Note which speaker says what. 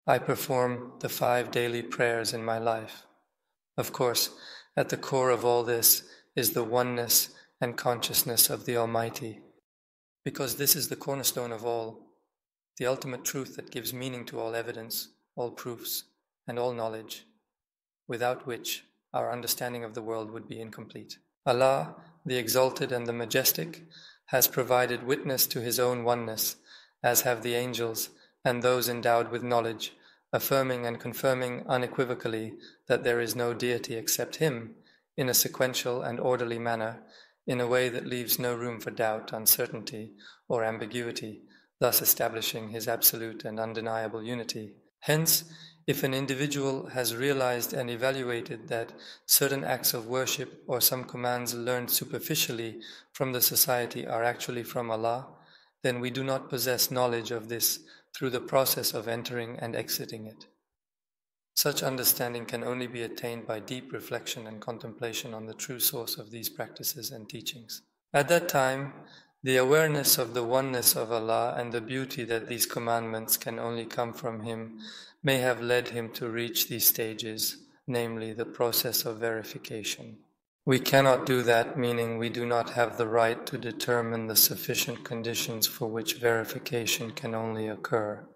Speaker 1: I perform the 5 daily prayers in my life. Of course, at the core of all this is the oneness and consciousness of the Almighty, because this is the cornerstone of all, the ultimate truth that gives meaning to all evidence, all proofs, and all knowledge, without which our understanding of the world would be incomplete. Allah, the Exalted and the Majestic, has provided witness to His own oneness, as have the angels and those endowed with knowledge, affirming and confirming unequivocally that there is no deity except Him, in a sequential and orderly manner, in a way that leaves no room for doubt, uncertainty, or ambiguity, thus establishing His absolute and undeniable unity. Hence, if an individual has realized and evaluated that certain acts of worship or some commands learned superficially from the society are actually from Allah, then we do not possess knowledge of this through the process of entering and exiting it. Such understanding can only be attained by deep reflection and contemplation on the true source of these practices and teachings. At that time, the awareness of the oneness of Allah and the beauty that these commandments can only come from Him may have led him to reach these stages, namely the process of verification. We cannot do that, meaning we do not have the right to determine the sufficient conditions for which verification can only occur.